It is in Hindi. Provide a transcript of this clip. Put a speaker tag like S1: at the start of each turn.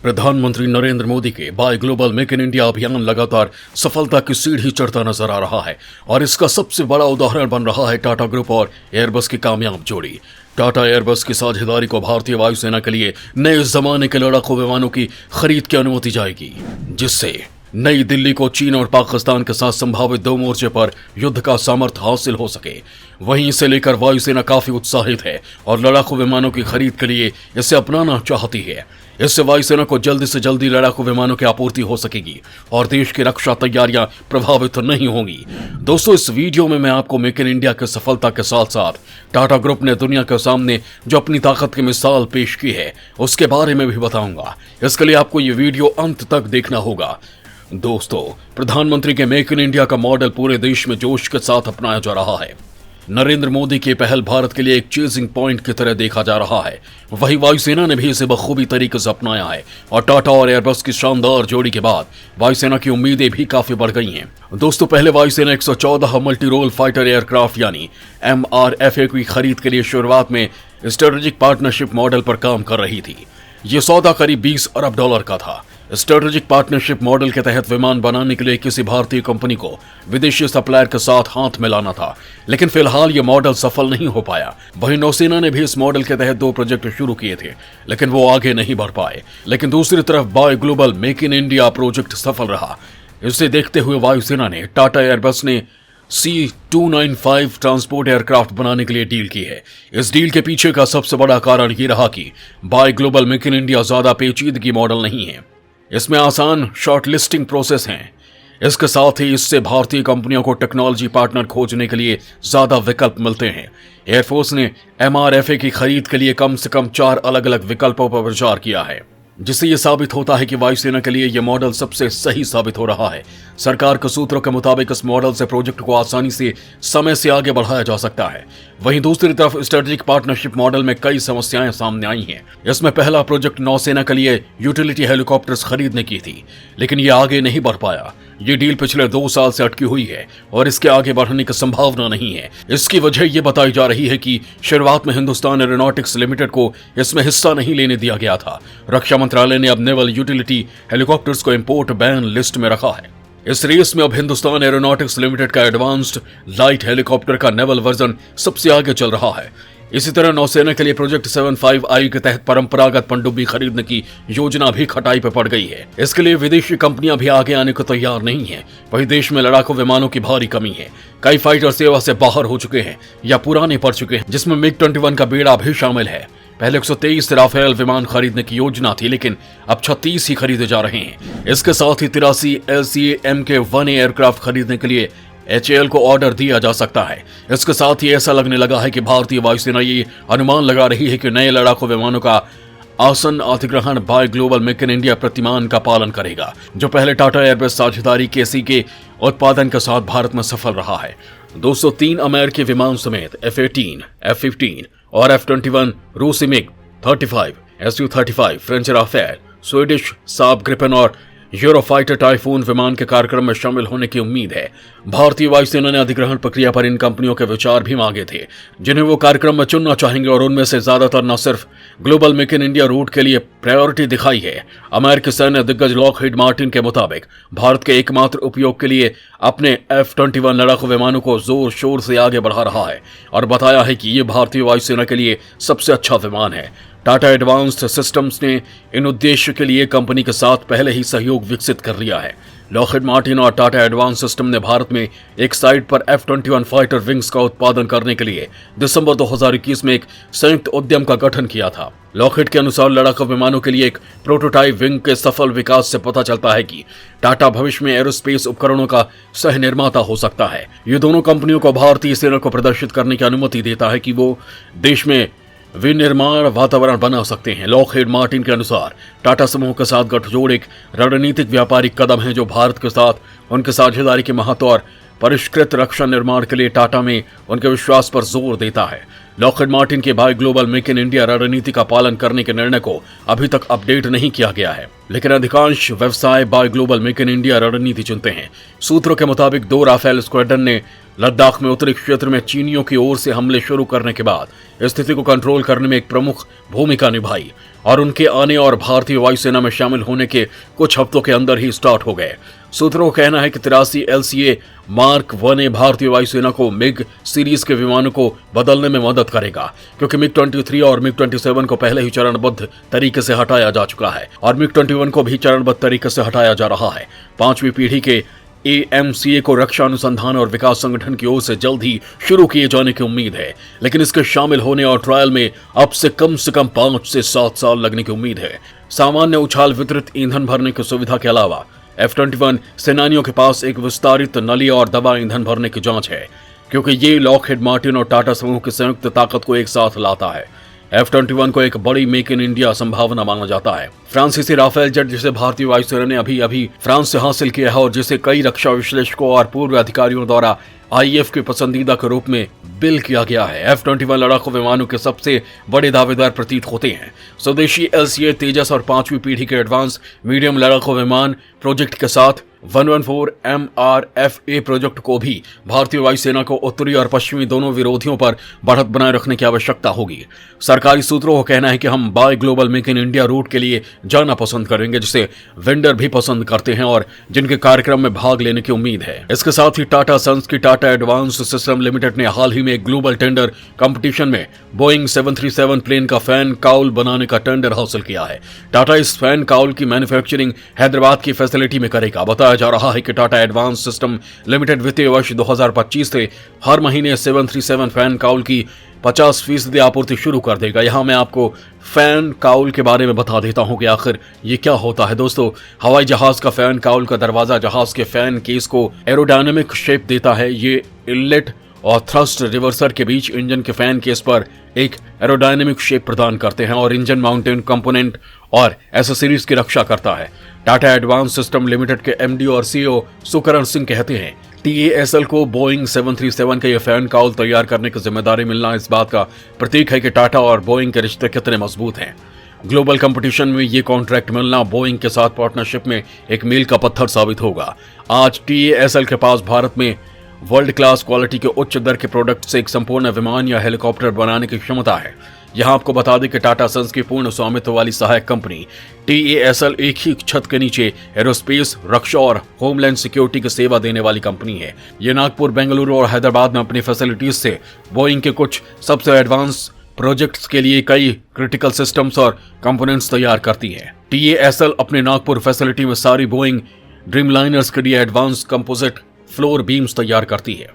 S1: प्रधानमंत्री नरेंद्र मोदी के by global make in India अभियान लगातार सफलता की सीढ़ी चढ़ता नजर आ रहा है और इसका सबसे बड़ा उदाहरण बन रहा है टाटा ग्रुप और एयरबस की कामयाब जोड़ी। टाटा एयरबस की साझेदारी को भारतीय वायुसेना के लिए नए जमाने के लड़ाकू विमानों की खरीद की अनुमति जाएगी, जिससे नई दिल्ली को चीन और पाकिस्तान के साथ संभावित दो मोर्चे पर युद्ध का सामर्थ्य हासिल हो सके। वहीं इसे लेकर वायुसेना काफी उत्साहित है और लड़ाकू विमानों की खरीद के लिए इसे अपनाना चाहती है। इससे वायुसेना को जल्दी से जल्दी लड़ाकू विमानों की आपूर्ति हो सकेगी और देश की रक्षा तैयारियां प्रभावित नहीं होंगी। दोस्तों, इस वीडियो में मैं आपको मेक इन इंडिया की सफलता के साथ साथ टाटा ग्रुप ने दुनिया के सामने जो अपनी ताकत की मिसाल पेश की है उसके बारे में भी बताऊंगा। इसके लिए आपको ये वीडियो अंत तक देखना होगा। दोस्तों, प्रधानमंत्री के मेक इन इंडिया का मॉडल पूरे देश में जोश के साथ अपनाया जा रहा है। नरेंद्र मोदी की पहल भारत के लिए एक चेजिंग पॉइंट की तरह देखा जा रहा है। वहीं वायुसेना ने भी इसे बखूबी तरीके से अपनाया है और टाटा और एयरबस की शानदार जोड़ी के बाद वायुसेना की उम्मीदें भी काफी बढ़ गई हैं। दोस्तों, पहले वायुसेना 114 मल्टी रोल फाइटर एयरक्राफ्ट यानी MRFA की खरीद के लिए शुरुआत में स्ट्रेटेजिक पार्टनरशिप मॉडल पर काम कर रही थी। ये सौदा करीब $20 अरब का था। स्ट्रेटेजिक पार्टनरशिप मॉडल के तहत विमान बनाने के लिए किसी भारतीय कंपनी को विदेशी सप्लायर के साथ हाथ मिलाना था, लेकिन फिलहाल ये मॉडल सफल नहीं हो पाया। वहीं नौसेना ने भी इस मॉडल के तहत 2 प्रोजेक्ट शुरू किए थे, लेकिन वो आगे नहीं बढ़ पाए। लेकिन दूसरी तरफ by global make in India project सफल रहा। इसे देखते हुए वायुसेना ने टाटा एयरबस ने C295 ट्रांसपोर्ट एयरक्राफ्ट बनाने के लिए डील की है। इस डील के पीछे का सबसे बड़ा कारण ये रहा कि by global make in India ज्यादा पेचीदगी मॉडल नहीं है। इसमें आसान शॉर्ट लिस्टिंग प्रोसेस है। इसके साथ ही इससे भारतीय कंपनियों को टेक्नोलॉजी पार्टनर खोजने के लिए ज्यादा विकल्प मिलते हैं। एयरफोर्स ने MRFA की खरीद के लिए कम से कम 4 अलग अलग विकल्पों पर विचार किया है, जिससे यह साबित होता है कि वायुसेना के लिए यह मॉडल सबसे सही साबित हो रहा है। सरकार के सूत्रों के मुताबिक इस मॉडल से प्रोजेक्ट को आसानी से समय से आगे बढ़ाया जा सकता है। वहीं दूसरी तरफ स्ट्रेटेजिक पार्टनरशिप मॉडल में कई समस्याएं सामने आई हैं। इसमें पहला प्रोजेक्ट नौसेना के लिए यूटिलिटी हेलीकॉप्टर्स खरीदने की थी, लेकिन यह आगे नहीं बढ़ पाया। ये डील पिछले 2 साल से अटकी हुई है और इसके आगे बढ़ने की संभावना नहीं है। इसकी वजह यह बताई जा रही है कि शुरुआत में हिंदुस्तान एरोनॉटिक्स लिमिटेड को इसमें हिस्सा नहीं लेने दिया गया था। रक्षा मंत्रालय ने अब नेवल यूटिलिटी हेलीकॉप्टर्स को इंपोर्ट बैन लिस्ट में रखा है। इस रेस में अब हिंदुस्तान एरोनॉटिक्स लिमिटेड का एडवांस्ड लाइट हेलीकॉप्टर का नेवल वर्जन सबसे आगे चल रहा है। इसी तरह नौसेना के लिए प्रोजेक्ट 75I के तहत परंपरागत पनडुब्बी खरीदने की योजना भी खटाई पर पड़ गई है। इसके लिए विदेशी कंपनियां भी आगे आने को तैयार नहीं है। वहीं देश में लड़ाकू विमानों की भारी कमी है। कई फाइटर सेवा से बाहर हो चुके हैं या पुराने पड़ चुके हैं, जिसमें MiG-21 का बेड़ा भी शामिल है। पहले 123 राफेल विमान खरीदने की योजना थी, लेकिन अब 36 ही खरीदे जा रहे हैं। इसके साथ ही 83 LCA-MK-1A एयरक्राफ्ट खरीदने के लिए HAL को ऑर्डर दिया जा सकता है। इसके साथ ही ऐसा लगने लगा है कि भारतीय वायुसेना ये अनुमान लगा रही है कि नए लड़ाकू विमानों का आसन अधिग्रहण by global make in India प्रतिमान का पालन करेगा, जो पहले टाटा एयरबस साझेदारी KC के उत्पादन के साथ भारत में सफल रहा है। 203 अमेरिकी विमान समेत F-18, F-15 और F-21, रूसी MiG-35, Su-35, French Rafale, Swedish Saab Gripen और यूरोफाइटर टाइफून विमान के कार्यक्रम में शामिल होने की उम्मीद है। भारतीय वायुसेना ने अधिग्रहण प्रक्रिया पर इन कंपनियों के विचार भी मांगे थे, जिन्हें वो कार्यक्रम में चुनना चाहेंगे, और उनमें से ज्यादातर न सिर्फ global make in India route के लिए प्रायोरिटी दिखाई है। अमेरिकी सैन्य दिग्गज लॉकहीड मार्टिन के मुताबिक भारत के एकमात्र उपयोग के लिए अपने F-21 लड़ाकू विमानों को जोर शोर से आगे बढ़ा रहा है और बताया है कि ये भारतीय वायुसेना के लिए सबसे अच्छा विमान है। टाटा एडवांस्ड सिस्टम्स ने इन उद्देश्य के लिए कंपनी के साथ पहले ही सहयोग विकसित कर लिया है। लॉकहीड मार्टिन और टाटा एडवांस सिस्टम ने भारत में एक साइट पर F-21 फाइटर विंग्स का उत्पादन करने के लिए दिसंबर 2021 में एक संयुक्त उद्यम का गठन किया था। लॉकहीड के अनुसार लड़ाकू विमानों के लिए एक प्रोटोटाइप विंग के सफल विकास से पता चलता है कि टाटा भविष्य में एरोस्पेस उपकरणों का सह निर्माता हो सकता है। ये दोनों कंपनियों को भारतीय सेना को प्रदर्शित करने की अनुमति देता है कि वो देश में विनिर्माण वातावरण बना सकते हैं। लॉकहीड मार्टिन के अनुसार टाटा समूह के साथ गठजोड़ एक रणनीतिक व्यापारिक कदम है, जो भारत के साथ उनके साझेदारी के महत्व और परिष्कृत रक्षा निर्माण के लिए टाटा में उनके विश्वास पर जोर देता है। लॉकहीड मार्टिन के by global make in India रणनीति का पालन करने के निर्णय को अभी तक अपडेट नहीं किया गया है, लेकिन अधिकांश व्यवसाय by global make in India रणनीति चुनते हैं। सूत्रों के मुताबिक 2 राफेल स्क्वाड्रन ने लद्दाख में उत्तरी क्षेत्र में चीनियों की ओर से हमले शुरू करने के बाद स्थिति को कंट्रोल करने में एक प्रमुख भूमिका निभाई और उनके आने और भारतीय वायुसेना में शामिल होने के कुछ हफ्तों के अंदर ही स्टार्ट हो गए। सूत्रों का कहना है कि 83 LCA मार्क 1 भारतीय वायुसेना को मिग सीरीज के विमानों को बदलने में मदद करेगा, क्योंकि मिग 23 और मिग 27 को पहले ही चरणबद्ध तरीके से हटाया जा चुका है और मिग 21 को भी चरणबद्ध तरीके से हटाया जा रहा है। 5वीं पीढ़ी के AMCA को रक्षा अनुसंधान और विकास संगठन की ओर से जल्द ही शुरू किए जाने की उम्मीद है, लेकिन इसके शामिल होने और ट्रायल में अब से कम 5 से 7 साल लगने की उम्मीद है। सामान्य उछाल वितरित ईंधन भरने की सुविधा के अलावा F-21 सेनानियों के पास एक विस्तारित नली और दबा ईंधन भरने की जांच है, क्योंकि ये लॉकहीड मार्टिन और टाटा समूह की संयुक्त ताकत को एक साथ लाता है। F-21 को एक बड़ी मेक इन इंडिया संभावना माना जाता है। फ्रांसीसी राफेल जेट, जिसे भारतीय वायुसेना ने अभी फ्रांस से हासिल किया है और जिसे कई रक्षा विश्लेषकों और पूर्व अधिकारियों द्वारा IAF के पसंदीदा के रूप में बिल किया गया है। F-21 लड़ाकू विमानों के सबसे बड़े दावेदार प्रतीत होते हैं। स्वदेशी LCA तेजस और 5वीं पीढ़ी के एडवांस मीडियम लड़ाकू विमान प्रोजेक्ट के साथ 114 MRFA प्रोजेक्ट को भी भारतीय वायुसेना को उत्तरी और पश्चिमी दोनों विरोधियों पर बढ़त बनाए रखने की आवश्यकता होगी। सरकारी सूत्रों का कहना है कि हम by global make in India route के लिए जाना पसंद करेंगे, जिसे वेंडर भी पसंद करते हैं और जिनके कार्यक्रम में भाग लेने की उम्मीद है। इसके साथ ही टाटा सन्स की टाटा एडवांस सिस्टम लिमिटेड ने हाल ही में एक ग्लोबल टेंडर कंपटीशन में बोइंग 737 प्लेन का फैन काउल बनाने का टेंडर हासिल किया है। टाटा इस फैन काउल की मैन्युफैक्चरिंग हैदराबाद की फैसिलिटी में करेगा। बताया जा रहा है कि टाटा एडवांस सिस्टम लिमिटेड वित्तीय वर्ष 2025 से हर महीने 737 फैन काउल की 50% आपूर्ति शुरू कर देगा। यहां मैं आपको फैन काउल के बारे में बता देता हूं कि आखिर ये क्या होता है। दोस्तों, हवाई जहाज का फैन काउल का दरवाजा जहाज के फैन केस को एरोडायनेमिक शेप देता है। ये इनलेट और थ्रस्ट रिवर्सर के बीच इंजन के फैन केस पर एक एरोडायनेमिक शेप प्रदान करते हैं और इंजन माउंटेड कंपोनेंट और एसेसरीज की रक्षा करता है। टाटा एडवांस सिस्टम लिमिटेड के MD और CEO सुकरण सिंह कहते हैं, TASL को बोइंग 737 का यह फैन काउल तैयार करने की जिम्मेदारी मिलना इस बात का प्रतीक है कि टाटा और बोइंग के रिश्ते कितने मजबूत हैं। ग्लोबल कंपटीशन में ये कॉन्ट्रैक्ट मिलना बोइंग के साथ पार्टनरशिप में एक मील का पत्थर साबित होगा। आज TASL के पास भारत में वर्ल्ड क्लास क्वालिटी के उच्च दर के प्रोडक्ट से एक संपूर्ण विमान या हेलीकॉप्टर बनाने की क्षमता है। यहां आपको बता दें कि टाटा सन्स की पूर्ण स्वामित्व वाली सहायक कंपनी TASL एक ही छत के नीचे एरोस्पेस, रक्षा और होमलैंड सिक्योरिटी की सेवा देने वाली कंपनी है। ये नागपुर, बेंगलुरु और हैदराबाद में अपनी फैसिलिटीज से बोइंग के कुछ सबसे एडवांस प्रोजेक्ट्स के लिए कई क्रिटिकल सिस्टम्स और कंपोनेंट्स तैयार करती है। TASL अपने नागपुर फैसिलिटी में सारी बोइंग ड्रीमलाइनर्स के लिए एडवांस कंपोजिट फ्लोर बीम्स तैयार करती है।